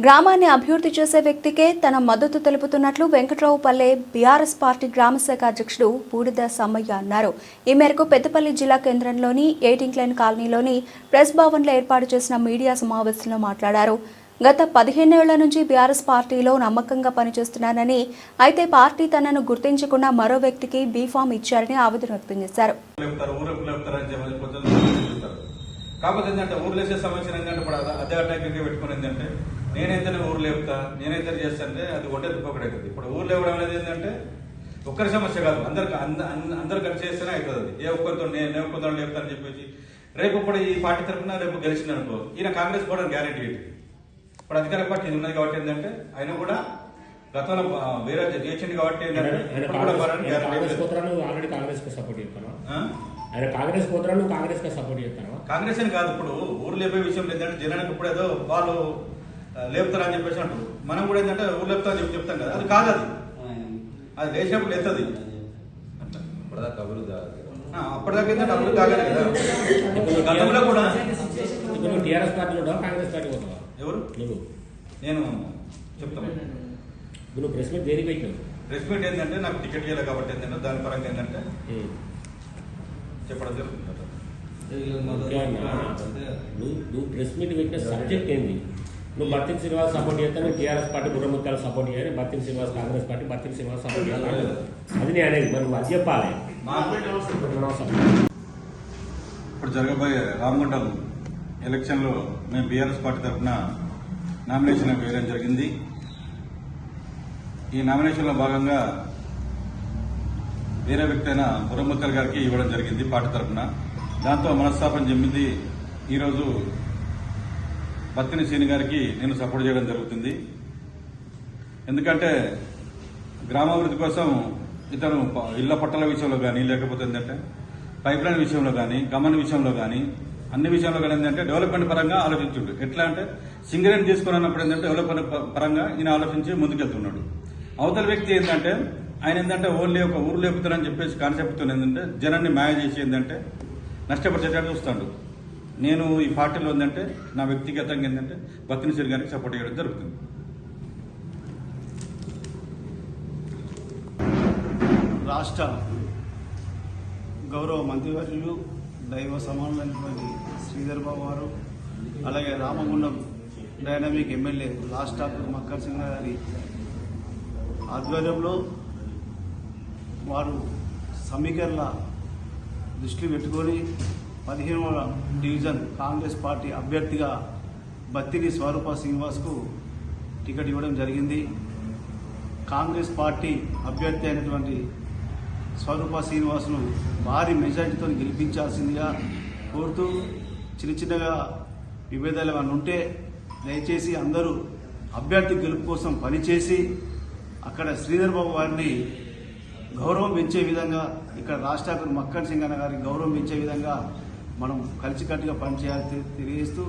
గ్రామాన్ని అభివృద్ధి చేసే వ్యక్తికే తన మద్దతు తెలుపుతున్నట్లు వెంకట్రావుపల్లె బీఆర్ఎస్ పార్టీ గ్రామశాఖ అధ్యక్షుడు బూడిద సమ్మయ్య అన్నారు. ఈ మేరకు పెద్దపల్లి జిల్లా కేంద్రంలోని 18 లైన్ కాలనీలోని ప్రెస్ భవన్లో ఏర్పాటు చేసిన మీడియా సమావేశంలో మాట్లాడారు. గత 15 ఏళ్ల నుంచి బీఆర్ఎస్ పార్టీలో నమ్మకంగా పనిచేస్తున్నానని, అయితే పార్టీ తనను గుర్తించకుండా మరో వ్యక్తికి బీఫామ్ ఇచ్చారని ఆవేదన వ్యక్తం చేశారు. కాకపోతే ఏంటంటే ఊర్లో వేసే సమస్య ఏంటంటే ఇప్పుడు అదే అటాక్ పెట్టుకుని ఏంటంటే నేనైతే ఊర్లో చెప్తా నేనైతే చేస్తానంటే అది ఒకటే అవుతుంది. ఇప్పుడు ఊర్లో ఇవ్వడం అనేది ఏంటంటే ఒక్కరి సమస్య కాదు, అందరు కలిసి చేస్తేనే అవుతుంది. అది ఏ ఒక్కరితో నేను ఒక్కరితో లేపుతానని చెప్పేసి రేపు ఇప్పుడు ఈ పార్టీ తరఫున రేపు గెలిచింది అనుకో, ఈయన కాంగ్రెస్ కూడా గ్యారెంటీ ఏంటి. ఇప్పుడు అధికార పార్టీ ఇది ఉన్నది కాబట్టి ఏంటంటే ఆయన కూడా గతంలో వేరే చేసింది కాబట్టి కాంగ్రెస్ అని కాదు. ఇప్పుడు ఊరు లేపే విషయం ఏంటంటే జనానికి ఇప్పుడు ఏదో వాళ్ళు లేపుతారని చెప్పేసి అంటారు. మనం కూడా ఏంటంటే ఊరు లేపుతారని చెప్పి చెప్తాం కదా, అది కాదు. అది లేచినప్పుడు లేస్తుంది. అప్పటిదాకా ఏంటంటే అభివృద్ధి కాగలేదు కదా. గతంలో కూడా ఎవరు నేను చెప్తాను. ప్రెస్ మీట్ ఏంటంటే నాకు టికెట్ ఇవ్వాలి కాబట్టి ఏంటంటే దాని పరంగా ఏంటంటే చెప్పడం జరుగుతుంది. నువ్వు ప్రెస్ మీట్ పెట్టిన సబ్జెక్ట్ ఏంది? నువ్వు బత్తిన శ్రీనివాస్ సపోర్ట్ చేస్తాను, టీఆర్ఎస్ పార్టీ గుర్రముత్తాలు సపోర్ట్ చేయాలి, బత్తిన శ్రీనివాస్ కాంగ్రెస్ పార్టీ బత్తిన శ్రీనివాస్ సపోర్ట్ చేయాలి, అది నేను అనేది. మరి నువ్వు అది చెప్పాలి. ఇప్పుడు జరగబోయే రామగుండం ఎలక్షన్లో మేము బీఆర్ఎస్ పార్టీ తరఫున నామినేషన్ వేయడం జరిగింది. ఈ నామినేషన్లో భాగంగా వేరే వ్యక్తి అయిన గుర్రముత్తాల్ గారికి ఇవ్వడం జరిగింది పార్టీ తరఫున. దాంతో మనస్తాపం చెందింది. ఈరోజు బత్తిని శ్రీని గారికి నేను సపోర్ట్ చేయడం జరుగుతుంది. ఎందుకంటే గ్రామాభివృద్ధి కోసం ఇతను ఇళ్ల పట్టాల విషయంలో కానీ, లేకపోతే ఏంటంటే పైప్ లైన్ విషయంలో కానీ, గమన విషయంలో కానీ, అన్ని విషయంలో కానీ ఏంటంటే డెవలప్మెంట్ పరంగా ఆలోచించుండు. ఎట్లా అంటే సింగరేణి తీసుకున్నప్పుడు ఏంటంటే డెవలప్మెంట్ పరంగా ఈయన ఆలోచించి ముందుకెళ్తున్నాడు. అవతల వ్యక్తి ఏంటంటే ఆయన ఏంటంటే ఓన్లీ ఒక ఊరు లేపుతారని చెప్పేసి కాన్సెప్ట్తో ఏంటంటే జనాన్ని మాయ చేసి ఏంటంటే నష్టపరిచేటట్టు చూస్తాడు. నేను ఈ పార్టీలో ఏంటంటే నా వ్యక్తిగతంగా ఏంటంటే బత్తిన శ్రీ గారికి సపోర్ట్ చేయడం జరుగుతుంది. రాష్ట్ర గౌరవ మంత్రివర్యులు దైవ సమానులైనటువంటి శ్రీధర్ బాబు గారు, అలాగే Ramagundam dynamic MLA last doctor Makkar Singh గారి ఆధ్వర్యంలో వారు సమీకరణ దృష్టిలో పెట్టుకొని 15వ డివిజన్ కాంగ్రెస్ పార్టీ అభ్యర్థిగా బత్తిని స్వరూప శ్రీనివాస్కు టికెట్ ఇవ్వడం జరిగింది. కాంగ్రెస్ పార్టీ అభ్యర్థి అయినటువంటి స్వరూప శ్రీనివాస్ను భారీ మెజారిటీతో గెలిపించాల్సిందిగా కోరుతూ, చిన్నగా విభేదాలు ఏమైనా ఉంటే దయచేసి అందరూ అభ్యర్థి గెలుపు కోసం పనిచేసి అక్కడ శ్రీధర్ బాబు గారిని గౌరవం పెంచే విధంగా, ఇక్కడ రాష్ట్ర మక్కన్ సింగ్ అన్న గారికి గౌరవం పెంచే విధంగా మనం కలిసికట్టుగా పనిచేయాలని తెలియజేస్తూ,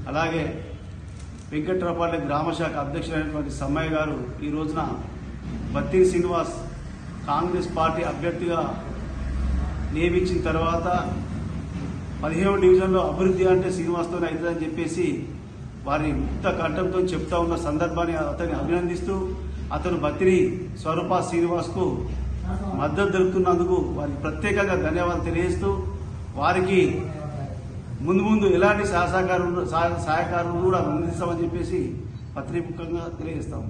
అలాగే వెంకట్రావుపల్లె గ్రామశాఖ అధ్యక్షుడైనటువంటి సమ్మయ్య గారు ఈ రోజున బత్తిని శ్రీనివాస్ కాంగ్రెస్ పార్టీ అభ్యర్థిగా నియమించిన తర్వాత 15వ డివిజన్లో అభివృద్ధి అంటే శ్రీనివాస్తోనే అవుతుందని చెప్పేసి వారి ముక్త కంఠంతో చెప్తా ఉన్న సందర్భాన్ని అతన్ని అభినందిస్తూ, అతను బత్తిని స్వరూప శ్రీనివాస్కు మద్దతు తెలుపుతున్నందుకు వారికి ప్రత్యేకంగా ధన్యవాదాలు తెలియజేస్తూ, వారికి ముందు ఎలాంటి సహకారం కూడా అందిస్తామని చెప్పేసి పత్రికగా తెలియజేస్తాము.